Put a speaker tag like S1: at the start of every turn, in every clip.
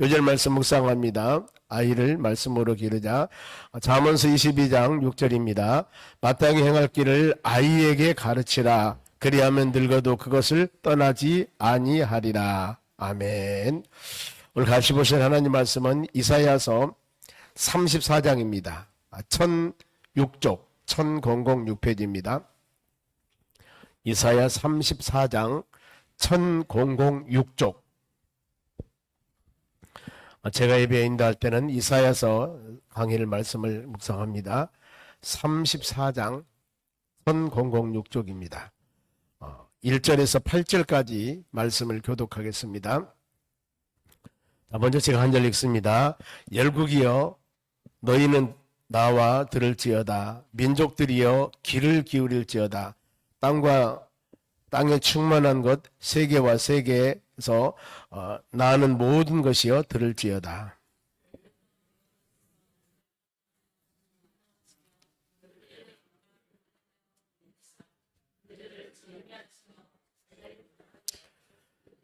S1: 요절 말씀 묵상합니다. 아이를 말씀으로 기르자. 잠언서 22장 6절입니다. 마땅히 행할 길을 아이에게 가르치라. 그리하면 늙어도 그것을 떠나지 아니하리라. 아멘. 오늘 같이 보실 하나님 말씀은 이사야서 34장입니다. 1006쪽 1006페이지입니다. 이사야 34장 1006쪽. 제가 예배 인도할 때는 이사야서 강의를 말씀을 묵상합니다. 34장 1006쪽입니다. 1절에서 8절까지 말씀을 교독하겠습니다. 먼저 제가 한 절 읽습니다. 열국이여 너희는 나와 들을지어다. 민족들이여 귀를 기울일지어다. 땅과 땅에 충만한 것 세계와 세계에서 나는 모든 것이여 들을지어다.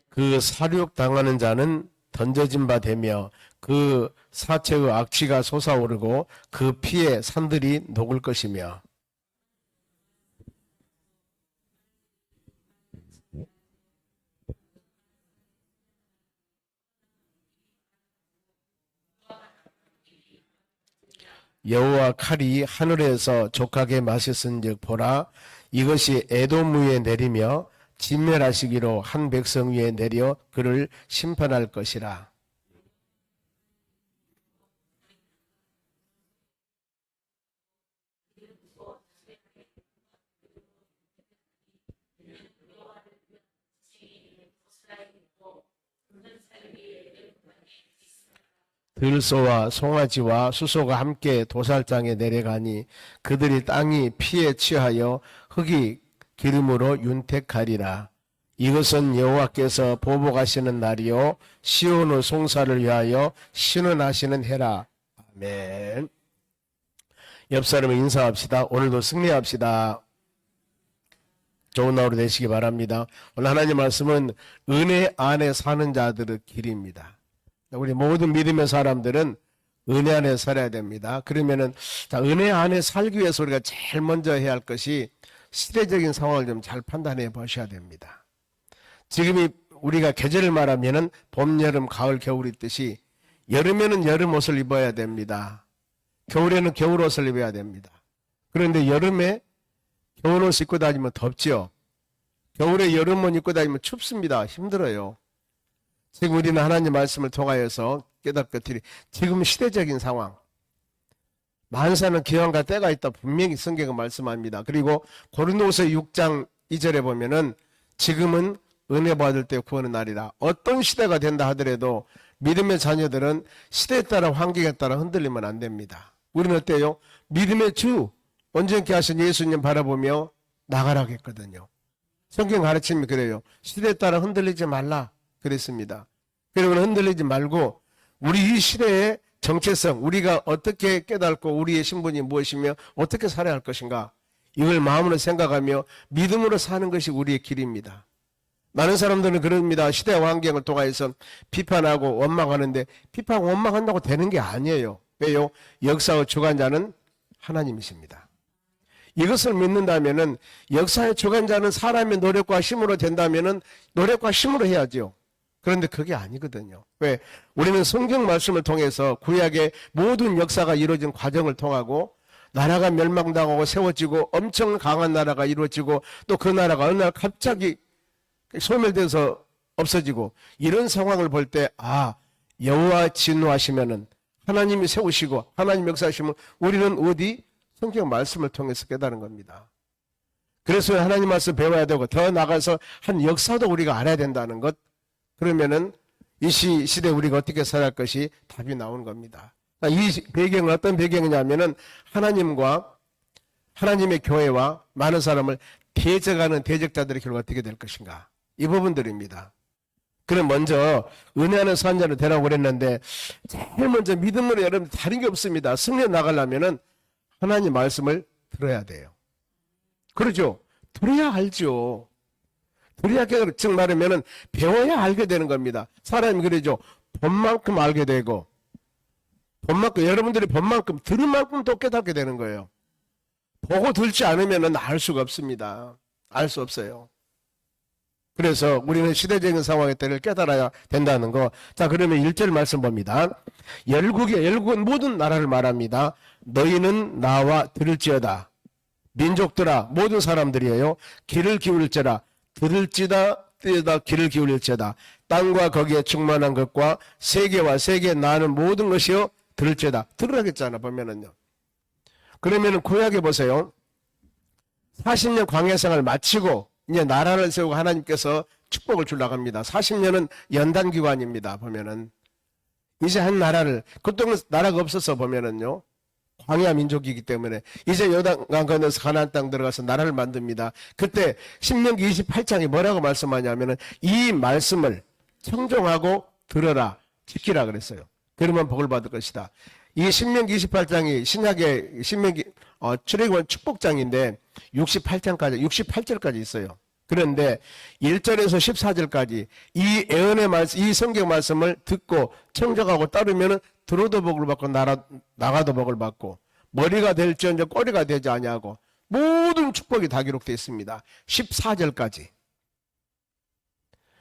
S1: 그 사륙 당하는 자는 던져진 바 되며 그 사체의 악취가 솟아오르고 그 피에 산들이 녹을 것이며 여호와 칼이 하늘에서 족하게 마셨은즉 보라 이것이 에돔 위에 내리며 진멸하시기로 한 백성 위에 내려 그를 심판할 것이라. 들소와 송아지와 수소가 함께 도살장에 내려가니 그들이 땅이 피에 취하여 흙이 기름으로 윤택하리라. 이것은 여호와께서 보복하시는 날이요 시온의 송사를 위하여 신원하시는 해라. 아멘. 옆 사람을 인사합시다. 오늘도 승리합시다. 좋은 하루 되시기 바랍니다. 오늘 하나님 말씀은 은혜 안에 사는 자들의 길입니다. 우리 모든 믿음의 사람들은 은혜 안에 살아야 됩니다. 그러면은 은혜 안에 살기 위해서 우리가 제일 먼저 해야 할 것이 시대적인 상황을 좀 잘 판단해 보셔야 됩니다. 지금이 우리가 계절을 말하면은 봄, 여름, 가을, 겨울 있듯이 여름에는 여름 옷을 입어야 됩니다. 겨울에는 겨울 옷을 입어야 됩니다. 그런데 여름에 겨울 옷 입고 다니면 덥죠. 겨울에 여름 옷 입고 다니면 춥습니다. 힘들어요. 지금 우리는 하나님 말씀을 통하여서 깨닫겠으리 지금 시대적인 상황 만사는 기한과 때가 있다 분명히 성경은 말씀합니다. 그리고 고린도후서 6장 2절에 보면은 지금은 은혜 받을 때 구원의 날이라. 어떤 시대가 된다 하더라도 믿음의 자녀들은 시대에 따라 환경에 따라 흔들리면 안 됩니다. 우리는 어때요? 믿음의 주 온전케 하신 예수님 바라보며 나가라고 했거든요. 성경 가르침이 그래요. 시대에 따라 흔들리지 말라 그랬습니다. 그러면 흔들리지 말고 우리 이 시대의 정체성, 우리가 어떻게 깨닫고 우리의 신분이 무엇이며 어떻게 살아야 할 것인가 이걸 마음으로 생각하며 믿음으로 사는 것이 우리의 길입니다. 많은 사람들은 그럽니다. 시대와 환경을 통해서 비판하고 원망하는데 비판 원망한다고 되는 게 아니에요. 왜요? 역사의 주관자는 하나님이십니다. 이것을 믿는다면은 역사의 주관자는 사람의 노력과 힘으로 된다면은 노력과 힘으로 해야죠. 그런데 그게 아니거든요. 왜? 우리는 성경 말씀을 통해서 구약의 모든 역사가 이루어진 과정을 통하고 나라가 멸망당하고 세워지고 엄청 강한 나라가 이루어지고 또 그 나라가 어느 날 갑자기 소멸돼서 없어지고 이런 상황을 볼 때 여호와 진노하시면은 하나님이 세우시고 하나님 역사하시면 우리는 어디? 성경 말씀을 통해서 깨달은 겁니다. 그래서 하나님 말씀 배워야 되고 더 나가서 한 역사도 우리가 알아야 된다는 것. 그러면은 이 시대에 우리가 어떻게 살아갈 것이 답이 나오는 겁니다. 이 배경은 어떤 배경이냐면은 하나님과 하나님의 교회와 많은 사람을 대적하는 대적자들의 결과가 어떻게 될 것인가 이 부분들입니다. 그럼 먼저 은혜 안에 사는 자를 되라고 그랬는데 제일 먼저 믿음으로 여러분 다른 게 없습니다. 승리에 나가려면은 하나님 말씀을 들어야 돼요. 그러죠? 들어야 알죠. 들어야 즉 말하면은 배워야 알게 되는 겁니다. 사람이 그러죠. 본만큼 알게 되고, 여러분들이 본만큼 들은 만큼 또 깨닫게 되는 거예요. 보고 들지 않으면 알 수가 없습니다. 알 수 없어요. 그래서 우리는 시대적인 상황의 때를 깨달아야 된다는 거. 자, 그러면 1절 말씀 봅니다. 열국은 모든 나라를 말합니다. 너희는 나와 들을지어다. 민족들아, 모든 사람들이에요. 귀를 기울일지어다. 들을지다, 뜨다 귀를 기울일지어다. 땅과 거기에 충만한 것과 세계와 세계에 나는 모든 것이요 들을지어다. 들으라겠잖아 보면은요. 그러면은 구약에 보세요. 40년 광야 생활 마치고 이제 나라를 세우고 하나님께서 축복을 주려고 합니다. 40년은 연단 기간입니다. 보면은 이제 한 나라를, 그동안 나라가 없어서 보면은요, 광야 민족이기 때문에 이제 요단강 건너서 가나안 땅 들어가서 나라를 만듭니다. 그때 신명기 28장이 뭐라고 말씀하냐면은 이 말씀을 청종하고 들어라, 지키라 그랬어요. 그러면 복을 받을 것이다. 이 신명기 28장이 신약의 신명기 출애굽은 축복장인데 68절까지 있어요. 그런데 1절에서 14절까지 이 예언의 말씀, 이 성경 말씀을 듣고 청정하고 따르면은 들어도 복을 받고 나가도 복을 받고 머리가 될지언정 꼬리가 되지 아니하고 모든 축복이 다 기록되어 있습니다. 14절까지.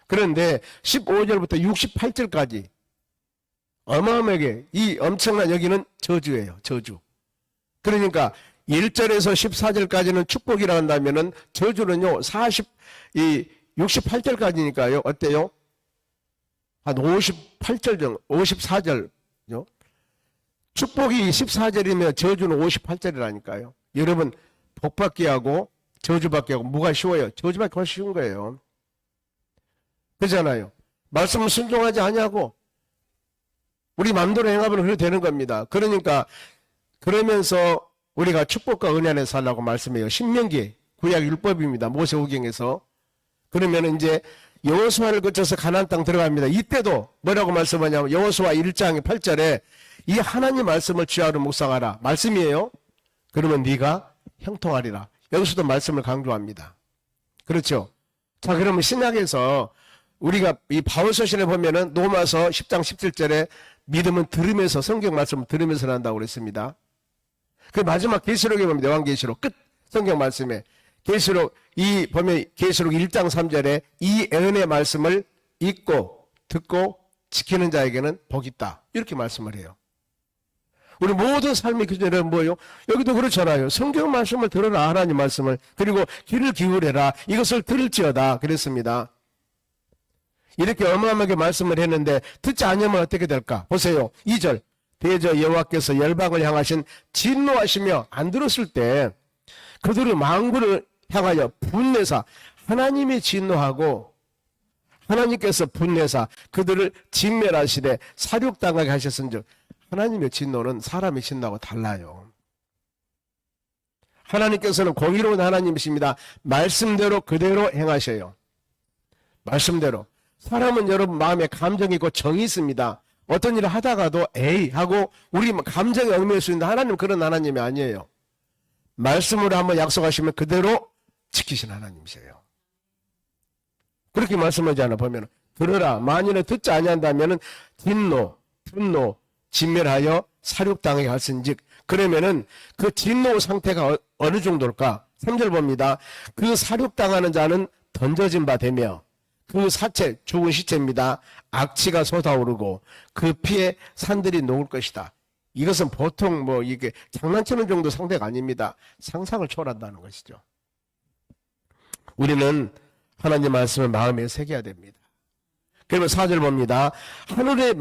S1: 그런데 15절부터 68절까지 어마어마하게 이 엄청난 여기는 저주예요. 저주. 그러니까 1절에서 14절까지는 축복이라 한다면은 저주는요 68절까지니까요 어때요? 한 58절 정도, 54절요. 축복이 14절이면 저주는 58절이라니까요. 여러분 복받기 하고 저주받기 하고 뭐가 쉬워요? 저주받기 훨씬 쉬운 거예요. 그렇잖아요. 말씀을 순종하지 아니하고 우리 마음대로 행하면 그렇게 되는 겁니다. 그러니까 그러면서 우리가 축복과 은혜 안에 살라고 말씀해요. 신명기 구약 율법입니다. 모세오경에서. 그러면 이제 여호수아를 거쳐서 가나안 땅 들어갑니다. 이때도 뭐라고 말씀하냐면 여호수아 1장 8절에 이 하나님 말씀을 주야로 묵상하라. 말씀이에요. 그러면 네가 형통하리라. 여기서도 말씀을 강조합니다. 그렇죠. 자, 그러면 신약에서 우리가 이 바울서신에 보면은 로마서 10장 17절에 믿음은 들으면서 성경 말씀을 들으면서 한다고 그랬습니다. 그 마지막 계시록에 보면 요한계시록 끝 성경 말씀에 계시록 이 보면 계시록 1장 3절에 이 예언의 말씀을 읽고 듣고 지키는 자에게는 복이 있다. 이렇게 말씀을 해요. 우리 모든 삶의 기준은 뭐예요? 여기도 그렇잖아요. 성경 말씀을 들어라. 하나님 말씀을. 그리고 귀를 기울여라. 이것을 들을지어다. 그랬습니다. 이렇게 어마어마하게 말씀을 했는데 듣지 않으면 어떻게 될까? 보세요. 2절. 대저 여호와께서 열방을 향하신 진노하시며 안 들었을 때 그들의 망군을 향하여 분내사 하나님이 진노하고 하나님께서 분내사 그들을 진멸하시되 사륙당하게 하셨은즉 하나님의 진노는 사람의 진노하고 달라요. 하나님께서는 공의로운 하나님이십니다. 말씀대로 그대로 행하셔요. 말씀대로. 사람은 여러분 마음에 감정이 있고 정이 있습니다. 어떤 일을 하다가도 에이 하고 우리 감정에 얽매일 수 있는데 하나님은 그런 하나님이 아니에요. 말씀으로 한번 약속하시면 그대로 지키신 하나님이세요. 그렇게 말씀하지 않아 보면 들으라 만일에 듣지 아니한다면은 진노, 분노, 진멸하여 사륙당하게 하신즉 그러면은 그 진노 상태가 어느 정도일까? 3절 봅니다. 그 사륙당하는 자는 던져진 바 되며 그 사체, 죽은 시체입니다. 악취가 솟아오르고 그 피에 산들이 녹을 것이다. 이것은 보통 뭐 이게 장난치는 정도 상태가 아닙니다. 상상을 초월한다는 것이죠. 우리는 하나님 말씀을 마음에 새겨야 됩니다. 그러면 4절 봅니다. 하늘의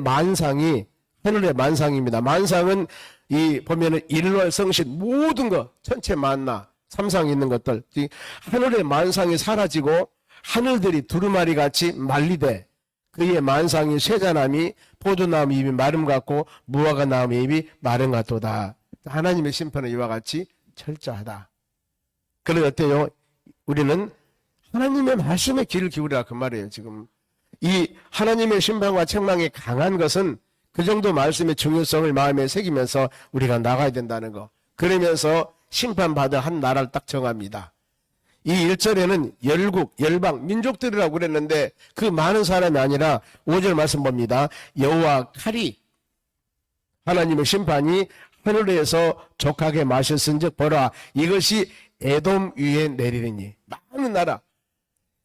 S1: 만상입니다. 만상은 이 보면은 일월 성신 모든 것 천체 만나 삼상 있는 것들 하늘의 만상이 사라지고 하늘들이 두루마리 같이 말리되 그의 만상이 쇠자나미 포도나무 잎이 마름 같고 무화과 나무 잎이 마름 같도다. 하나님의 심판은 이와 같이 철저하다. 그런데 어때요? 우리는 하나님의 말씀에 귀를 기울이라 그 말이에요. 지금 이 하나님의 심판과 책망이 강한 것은 그 정도 말씀의 중요성을 마음에 새기면서 우리가 나가야 된다는 거. 그러면서 심판받을 한 나라를 딱 정합니다. 이 1절에는 열국, 열방, 민족들이라고 그랬는데 그 많은 사람이 아니라 5절 말씀 봅니다. 여호와 칼이 하나님의 심판이 하늘에서 족하게 마셨은즉 보라 이것이 에돔 위에 내리리니. 많은 나라,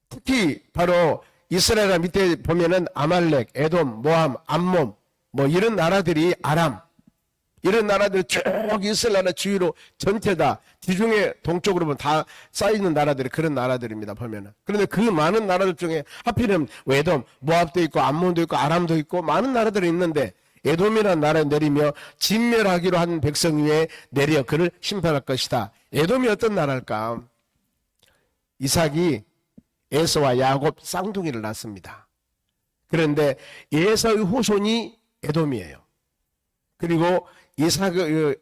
S1: 특히 바로 이스라엘 밑에 보면은 아말렉, 에돔, 모함, 암몬 뭐 이런 나라들이 아람 이런 나라들 쭉 이스라엘 주위로 전체 다 지중해 동쪽으로 보면 다 쌓이는 나라들이 그런 나라들입니다. 보면은. 그런데 그 많은 나라들 중에 하필이면 에돔, 모압도 있고 암몬도 있고 아람도 있고 많은 나라들이 있는데 에돔이라는 나라에 내리며 진멸하기로 한 백성 위에 내려 그를 심판할 것이다. 에돔이 어떤 나라일까? 이삭이 에서와 야곱 쌍둥이를 낳습니다. 그런데 에서의 후손이 에돔이에요. 그리고 이삭의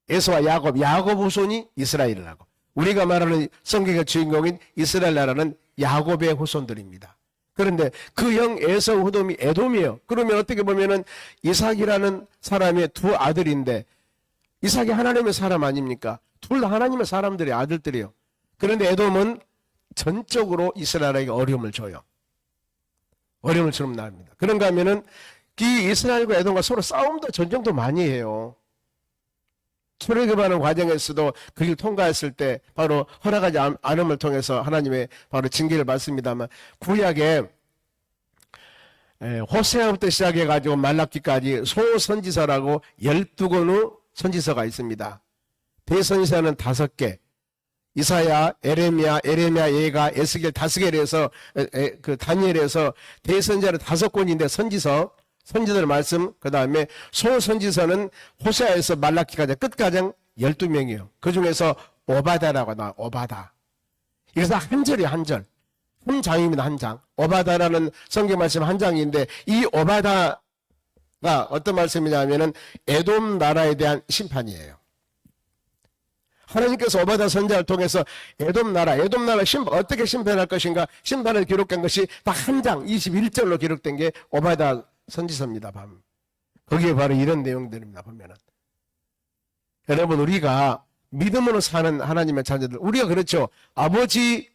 S1: 에서와 야곱 후손이 이스라엘을 하고 우리가 말하는 성경의 주인공인 이스라엘 나라는 야곱의 후손들입니다. 그런데 그 형 에서 후손이 에돔이에요. 그러면 어떻게 보면은 이삭이라는 사람의 두 아들인데 이삭이 하나님의 사람 아닙니까? 둘 다 하나님의 사람들의 아들들이에요. 그런데 에돔은 전적으로 이스라엘에게 어려움을 줘요. 어려움을 주는 나라입니다. 그런가 하면은 이 이스라엘과 에돔과 서로 싸움도 전쟁도 많이 해요. 출애굽하는 과정에서도 그 길 통과했을 때 바로 허락하지 않음을 통해서 하나님의 바로 징계를 받습니다만 구약에 호세아부터 시작해가지고 말라기까지 소선지서라고 12권의 선지서가 있습니다. 대선지서는 5개, 이사야, 에레미야, 예가, 에스겔 5개에서 그 다니엘에서 대선지서는 5권인데 선지자들 말씀, 그 다음에 소선지서는 호세아에서 말라기까지 끝까지 12명이에요. 그 중에서 오바다라고 나와, 오바다. 그래서 한 절이 한 절. 한 장입니다, 한 장. 오바다라는 성경 말씀 한 장인데, 이 오바다가 어떤 말씀이냐면은 에돔 나라에 대한 심판이에요. 하나님께서 오바다 선지자를 통해서 에돔 나라 어떻게 심판할 것인가 심판을 기록한 것이 딱 한 장, 21절로 기록된 게 오바다 선지서입니다. 거기에 바로 이런 내용들입니다. 보면은 여러분 우리가 믿음으로 사는 하나님의 자녀들 우리가 그렇죠. 아버지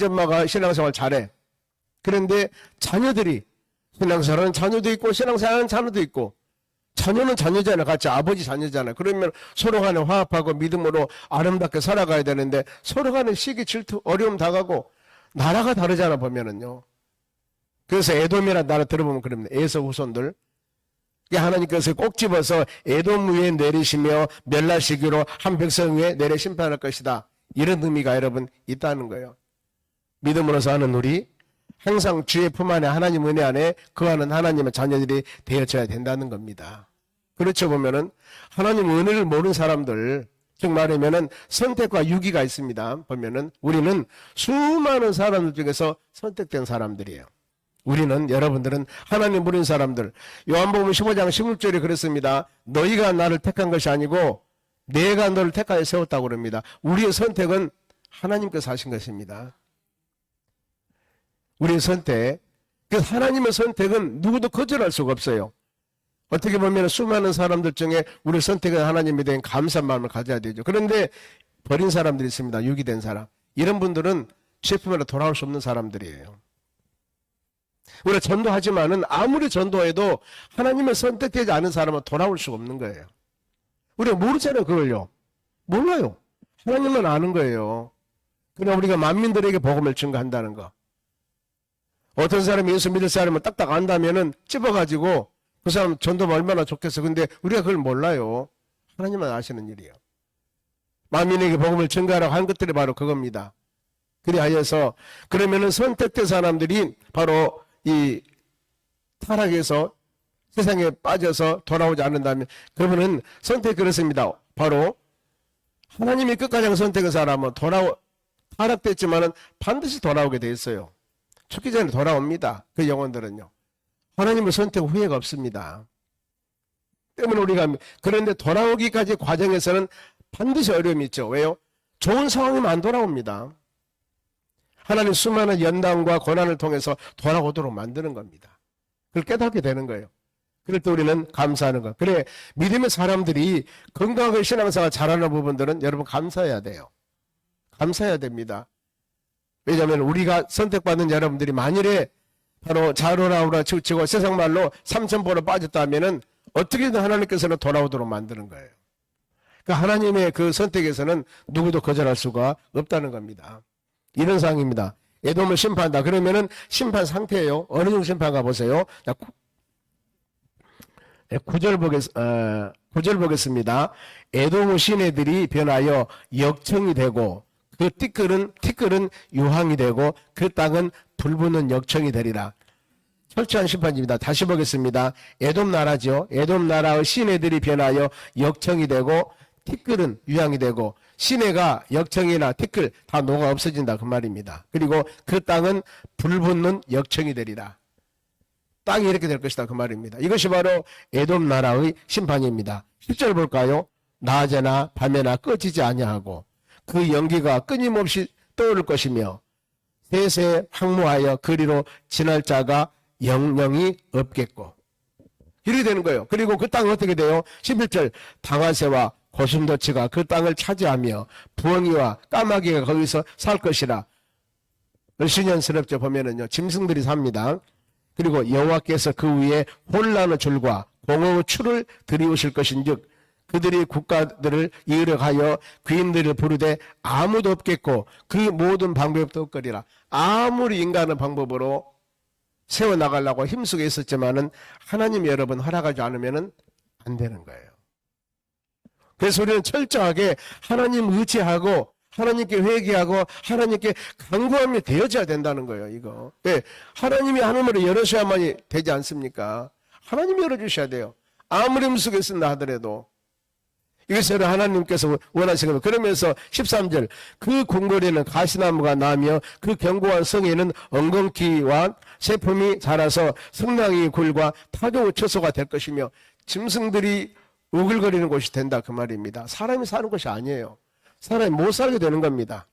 S1: 엄마가 신앙생활 잘해. 그런데 자녀들이 신앙생활하는 자녀도 있고 신앙생활하는 자녀도 있고 자녀는 자녀잖아요. 같이 아버지 자녀잖아요. 그러면 서로 간에 화합하고 믿음으로 아름답게 살아가야 되는데 서로 간에 시기 질투 어려움 당하고 나라가 다르잖아 보면은요. 그래서 에돔이라는 나라 들어보면 그럽니다. 에서 후손들. 하나님께서 꼭 집어서 에돔 위에 내리시며 멸하시기로 한 백성 위에 내려 심판할 것이다. 이런 의미가 여러분 있다는 거예요. 믿음으로 사는 우리 항상 주의 품 안에 하나님 은혜 안에 거하는 하나님의 자녀들이 되어져야 된다는 겁니다. 그렇죠 보면은 하나님 은혜를 모르는 사람들 즉 말하면은 선택과 유기가 있습니다. 보면은 우리는 수많은 사람들 중에서 선택된 사람들이에요. 우리는 여러분들은 하나님 부른 사람들. 요한복음 15장 16절에 그랬습니다. 너희가 나를 택한 것이 아니고 내가 너를 택하여 세웠다고 그럽니다. 우리의 선택은 하나님께서 하신 것입니다. 우리의 선택. 그래서 하나님의 선택은 누구도 거절할 수가 없어요. 어떻게 보면 수많은 사람들 중에 우리의 선택은 하나님에 대한 감사한 마음을 가져야 되죠. 그런데 버린 사람들이 있습니다. 유기된 사람. 이런 분들은 셰프마다 돌아올 수 없는 사람들이에요. 우리가 전도하지만은 아무리 전도해도 하나님의 선택되지 않은 사람은 돌아올 수가 없는 거예요. 우리가 모르잖아요, 그걸요. 몰라요. 하나님만 아는 거예요. 그러나 우리가 만민들에게 복음을 증거한다는 거. 어떤 사람이 예수 믿을 사람을 딱딱 안다면은 찝어가지고 그 사람 전도면 얼마나 좋겠어. 근데 우리가 그걸 몰라요. 하나님만 아시는 일이에요. 만민에게 복음을 증거하라고 한 것들이 바로 그겁니다. 그리하여서 그러면은 선택된 사람들이 바로 이 타락에서 세상에 빠져서 돌아오지 않는다면 그러면은 선택 그렇습니다. 바로 하나님이 끝까지 선택한 사람은 타락됐지만은 반드시 돌아오게 돼 있어요. 죽기 전에 돌아옵니다. 그 영혼들은요. 하나님의 선택 후회가 없습니다. 때문에 우리가 그런데 돌아오기까지 과정에서는 반드시 어려움이 있죠. 왜요? 좋은 상황이면 안 돌아옵니다. 하나님 수많은 연단과 고난을 통해서 돌아오도록 만드는 겁니다. 그걸 깨닫게 되는 거예요. 그럴 때 우리는 감사하는 거. 그래 믿음의 사람들이 건강하게 신앙생활 잘하는 부분들은 여러분 감사해야 돼요. 감사해야 됩니다. 왜냐하면 우리가 선택받은 여러분들이 만일에 바로 자로라우라 치우치고 세상 말로 삼천포로 빠졌다 하면은 어떻게든 하나님께서는 돌아오도록 만드는 거예요. 그러니까 하나님의 그 선택에서는 누구도 거절할 수가 없다는 겁니다. 이런 상황입니다. 에돔을 심판한다. 그러면은 심판 상태예요. 어느 정도 심판가 보세요. 자, 9절 보겠습니다. 에돔의 시내들이 변하여 역청이 되고 그 티끌은 유황이 되고 그 땅은 불붙는 역청이 되리라. 철저한 심판입니다. 다시 보겠습니다. 에돔 나라죠. 에돔 나라의 시내들이 변하여 역청이 되고 티끌은 유황이 되고 시내가 역청이나 티끌 다 녹아 없어진다 그 말입니다. 그리고 그 땅은 불붙는 역청이 되리라. 땅이 이렇게 될 것이다 그 말입니다. 이것이 바로 에돔 나라의 심판입니다. 10절 볼까요? 낮에나 밤에나 꺼지지 아니하고 그 연기가 끊임없이 떠오를 것이며 세세 황무하여 그리로 지날 자가 영영이 없겠고 이렇게 되는 거예요. 그리고 그 땅은 어떻게 돼요? 11절 당화새와 고슴도치가 그 땅을 차지하며 부엉이와 까마귀가 거기서 살 것이라. 신년스럽죠. 보면은요 짐승들이 삽니다. 그리고 여호와께서 그 위에 혼란의 줄과 공허의 추를 들이우실 것인즉 그들이 국가들을 이으려하여 귀인들을 부르되 아무도 없겠고 그 모든 방법도 없거리라. 아무리 인간의 방법으로 세워나가려고 힘쓰게 있었지만은 하나님 여러분 허락하지 않으면은 안 되는 거예요. 그래서 우리는 철저하게 하나님 의지하고 하나님께 회개하고 하나님께 간구하며 되어져야 된다는 거예요. 이거. 네, 하나님이 하늘을 열으셔야만이 되지 않습니까? 하나님이 열어주셔야 돼요. 아무리 힘쓰게 쓴다 하더라도 이것을 하나님께서 원하시거든요. 그러면서 13절 그 궁궐에는 가시나무가 나며 그 견고한 성에는 엉겅퀴와 새품이 자라서 성냥이 굴과 타조의 처소가 될 것이며 짐승들이 우글거리는 곳이 된다 그 말입니다. 사람이 사는 곳이 아니에요. 사람이 못 살게 되는 겁니다.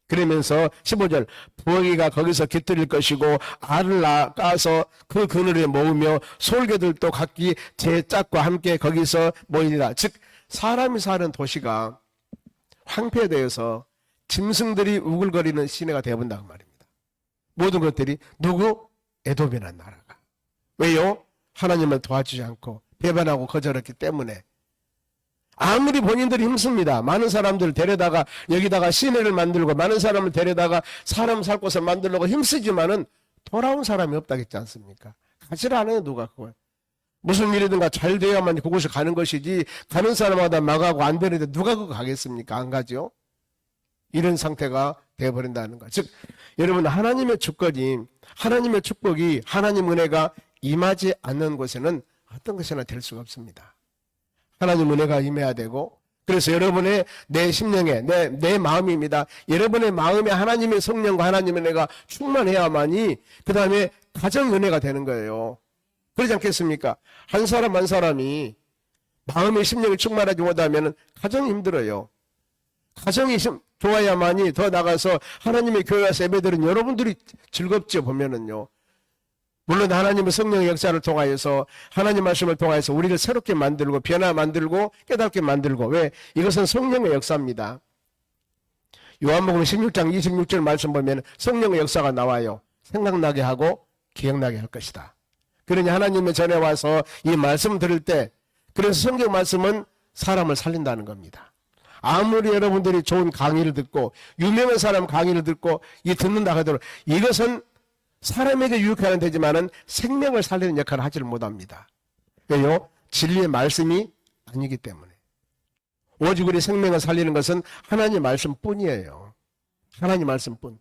S1: 그러면서 15절 부엉이가 거기서 깃들일 것이고 알을 낳아서 그 그늘에 모으며 솔개들도 각기 제 짝과 함께 거기서 모이리라. 즉 사람이 사는 도시가 황폐되어서 짐승들이 우글거리는 시내가 되어본다고 말입니다. 모든 것들이 누구? 에돔이라는 나라가. 왜요? 하나님을 도와주지 않고 배반하고 거절했기 때문에. 아무리 본인들이 힘씁니다. 많은 사람들을 데려다가 여기다가 시내를 만들고 많은 사람을 데려다가 사람 살 곳을 만들려고 힘쓰지만은 돌아온 사람이 없다겠지 않습니까? 가지를 않아요 누가 그걸. 무슨 일이든가 잘 돼야만 그곳에 가는 것이지 가는 사람마다 막하고 안 되는데 누가 그거 가겠습니까? 안 가죠. 이런 상태가 되어버린다는 것. 즉 여러분 하나님의 주권이 하나님의 축복이 하나님 은혜가 임하지 않는 곳에는 어떤 것이나 될 수가 없습니다. 하나님 은혜가 임해야 되고 그래서 여러분의 내 심령에 내 마음입니다. 여러분의 마음에 하나님의 성령과 하나님의 은혜가 충만해야만이 그 다음에 가정 은혜가 되는 거예요. 그러지 않겠습니까? 한 사람 한 사람이 마음의 심령이 충만하지 못하면 가정이 힘들어요. 가정이 좋아야만이 더 나가서 하나님의 교회 와서 예배드린 여러분들이 즐겁죠. 보면은요. 물론 하나님의 성령의 역사를 통하여서 하나님 말씀을 통하여서 우리를 새롭게 만들고 변화 만들고 깨닫게 만들고 왜? 이것은 성령의 역사입니다. 요한복음 16장 26절 말씀 보면 성령의 역사가 나와요. 생각나게 하고 기억나게 할 것이다. 그러니 하나님의 전에 와서 이 말씀 들을 때 그래서 성경 말씀은 사람을 살린다는 겁니다. 아무리 여러분들이 좋은 강의를 듣고 유명한 사람 강의를 듣고 이 듣는다 하더라도 이것은 사람에게 유익하는 되지만은 생명을 살리는 역할을 하지를 못합니다. 왜요? 진리의 말씀이 아니기 때문에. 오직 우리 생명을 살리는 것은 하나님의 말씀뿐이에요. 하나님 말씀뿐.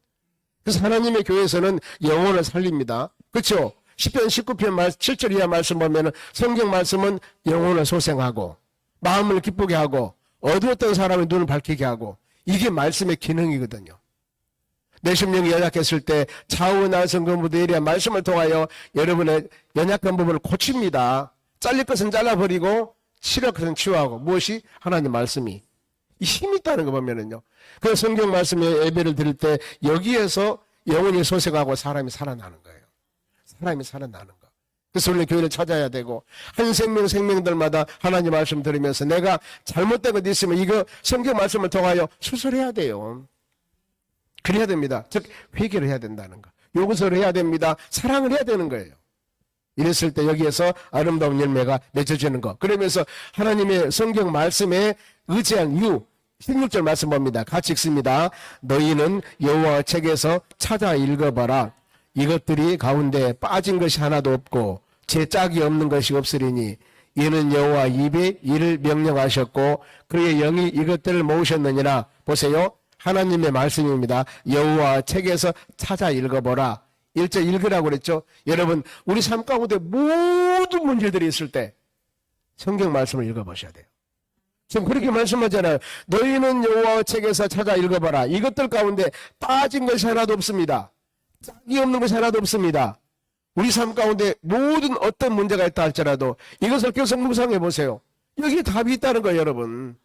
S1: 그래서 하나님의 교회에서는 영혼을 살립니다. 그렇죠? 10편 19편 7절 이하 말씀 보면은 성경 말씀은 영혼을 소생하고 마음을 기쁘게 하고 어두웠던 사람의 눈을 밝히게 하고 이게 말씀의 기능이거든요. 내 심령이 연약했을 때 좌우 나선 근부도 이리야 말씀을 통하여 여러분의 연약한 부분을 고칩니다. 잘릴 것은 잘라버리고 치료할 것은 치유하고 무엇이? 하나님 말씀이. 이 힘이 있다는 거 보면은요. 그 성경 말씀의 예배를 드릴 때 여기에서 영혼이 소생하고 사람이 살아나는 거예요. 사람이 살아나는 거. 그래서 우리는 교회를 찾아야 되고 한 생명들마다 하나님 말씀 들으면서 내가 잘못된 것 있으면 이거 성경 말씀을 통하여 수술해야 돼요. 그래야 됩니다. 즉 회개를 해야 된다는 거. 용서를 해야 됩니다. 사랑을 해야 되는 거예요. 이랬을 때 여기에서 아름다운 열매가 맺어지는 것. 그러면서 하나님의 성경 말씀에 의지한 이유 16절 말씀 봅니다. 같이 읽습니다. 너희는 여호와 책에서 찾아 읽어봐라. 이것들이 가운데 빠진 것이 하나도 없고 제 짝이 없는 것이 없으리니 이는 여호와 입이 이를 명령하셨고 그의 영이 이것들을 모으셨느니라. 보세요. 하나님의 말씀입니다. 여호와 책에서 찾아 읽어보라. 1절 읽으라고 그랬죠. 여러분 우리 삶 가운데 모든 문제들이 있을 때 성경 말씀을 읽어보셔야 돼요. 지금 그렇게 말씀하잖아요. 너희는 여호와 책에서 찾아 읽어봐라. 이것들 가운데 빠진 것이 하나도 없습니다. 짝이 없는 것이 하나도 없습니다. 우리 삶 가운데 모든 어떤 문제가 있다 할지라도 이것을 계속 묵상해 보세요. 여기에 답이 있다는 거예요, 여러분.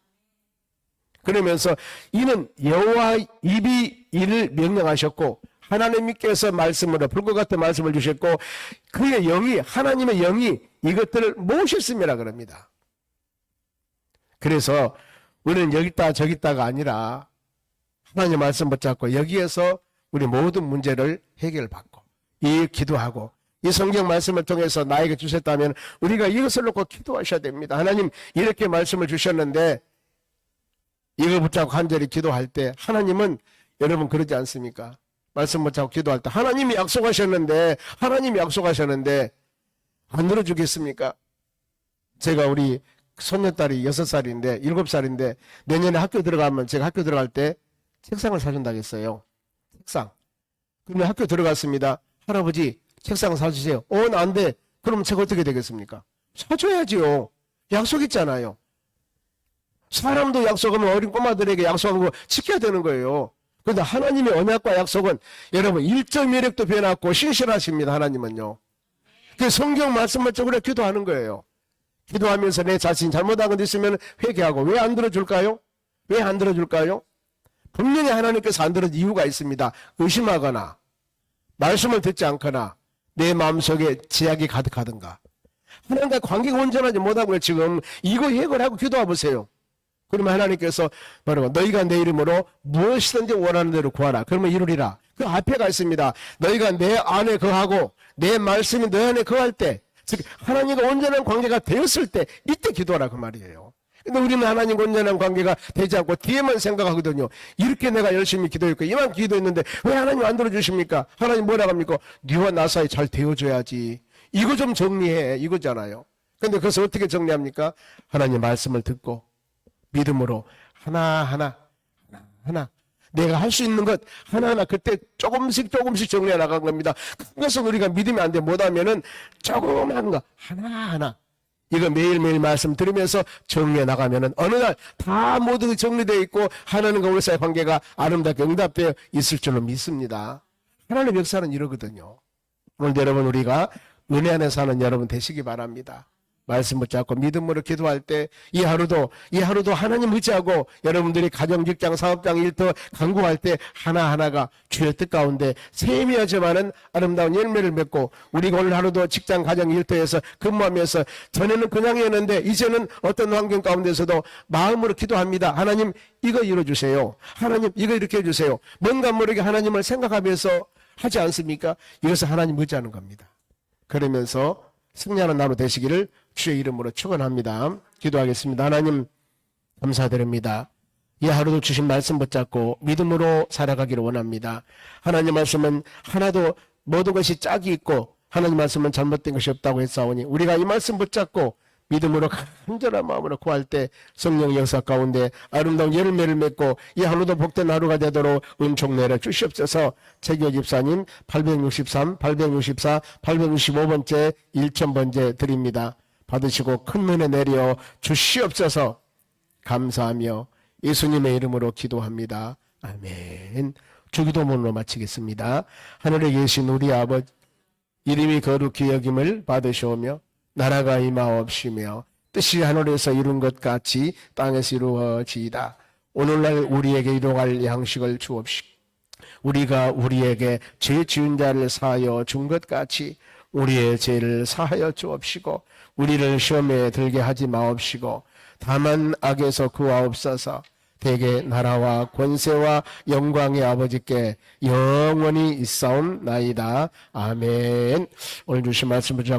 S1: 그러면서 이는 여호와 입이 이를 명령하셨고 하나님께서 말씀으로 불과 같은 말씀을 주셨고 그의 영이 하나님의 영이 이것들을 모으셨음이라 그럽니다. 그래서 우리는 여기 있다 저기 있다가 아니라 하나님 말씀 붙잡고 여기에서 우리 모든 문제를 해결받고 이 기도하고 이 성경 말씀을 통해서 나에게 주셨다면 우리가 이것을 놓고 기도하셔야 됩니다. 하나님 이렇게 말씀을 주셨는데 이걸 붙잡고 간절히 기도할 때 하나님은 여러분 그러지 않습니까? 말씀 붙잡고 기도할 때 하나님이 약속하셨는데 안 들어주겠습니까? 제가 우리 손녀딸이 6살인데 7살인데 내년에 학교 들어가면 제가 학교 들어갈 때 책상을 사준다고 했어요. 책상. 그러면 학교 들어갔습니다. 할아버지 책상 사주세요. 안 돼. 그럼 제가 어떻게 되겠습니까? 사줘야지요. 약속했잖아요. 사람도 약속하면 어린 꼬마들에게 약속한 거 지켜야 되는 거예요. 그런데 하나님의 언약과 약속은 여러분 1.1획도 변했고 신실하십니다. 하나님은요. 그 성경 말씀을 쪽으로 기도하는 거예요. 기도하면서 내 자신 잘못한 것 있으면 회개하고 왜 안 들어줄까요? 왜 안 들어줄까요? 분명히 하나님께서 안 들어줄 이유가 있습니다. 의심하거나 말씀을 듣지 않거나 내 마음속에 제약이 가득하든가 하나님과 관계가 온전하지 못하고요. 지금 이거 해결하고 기도해 보세요. 그러면 하나님께서 바로 너희가 내 이름으로 무엇이든지 원하는 대로 구하라. 그러면 이루리라. 그 앞에가 있습니다. 너희가 내 안에 거하고 내 말씀이 너 안에 거할 때 즉 하나님과 온전한 관계가 되었을 때 이때 기도하라 그 말이에요. 근데 우리는 하나님과 온전한 관계가 되지 않고 뒤에만 생각하거든요. 이렇게 내가 열심히 기도했고 이만 기도했는데 왜 하나님 안 들어주십니까? 하나님 뭐라고 합니까? 네와 나 사이 잘 되어줘야지. 이거 좀 정리해. 이거잖아요. 근데 그것을 어떻게 정리합니까? 하나님 말씀을 듣고 믿음으로 하나하나 내가 할 수 있는 것 하나하나 그때 조금씩 정리해 나간 겁니다. 그것은 우리가 믿으면 안 돼. 못하면은 조그만 거 하나하나 이거 매일매일 말씀 들으면서 정리해 나가면은 어느 날 다 모두 정리되어 있고 하나님과 우리 사이의 관계가 아름답게 응답되어 있을 줄로 믿습니다. 하나님의 역사는 이러거든요. 오늘 여러분 우리가 은혜 안에 사는 여러분 되시기 바랍니다. 말씀 붙잡고 믿음으로 기도할 때 이 하루도 하나님 의지하고 여러분들이 가정, 직장, 사업장, 일터 간구할 때 하나하나가 주의 뜻 가운데 세미하지만은 아름다운 열매를 맺고 우리가 오늘 하루도 직장, 가정, 일터에서 근무하면서 전에는 그냥이었는데 이제는 어떤 환경 가운데서도 마음으로 기도합니다. 하나님 이거 이뤄주세요. 하나님 이거 이렇게 해주세요. 뭔가 모르게 하나님을 생각하면서 하지 않습니까? 이것을 하나님 의지하는 겁니다. 그러면서 승리하는 나로 되시기를 주의 이름으로 축원합니다. 기도하겠습니다. 하나님 감사드립니다. 이 하루도 주신 말씀 붙잡고 믿음으로 살아가기를 원합니다. 하나님 말씀은 하나도 모든 것이 짝이 있고 하나님 말씀은 잘못된 것이 없다고 했사오니 우리가 이 말씀 붙잡고 믿음으로 간절한 마음으로 구할 때 성령 역사 가운데 아름다운 열매를 맺고 이 하루도 복된 하루가 되도록 은총 내려 주시옵소서. 최기호 집사님 863, 864, 865번째 1000번째 드립니다. 받으시고 큰 은혜 내려 주시옵소서. 감사하며 예수님의 이름으로 기도합니다. 아멘. 주기도문으로 마치겠습니다. 하늘에 계신 우리 아버지 이름이 거룩히 여김을 받으시오며 나라가 임하옵시며 뜻이 하늘에서 이룬 것 같이 땅에서 이루어지이다. 오늘날 우리에게 일용할 양식을 주옵시고 우리가 우리에게 죄 지은 자를 사하여 준 것 같이 우리의 죄를 사하여 주옵시고 우리를 시험에 들게 하지 마옵시고 다만 악에서 구하옵소서. 대개 나라와 권세와 영광의 아버지께 영원히 있사옵나이다. 아멘. 오늘 주신 말씀 붙잡고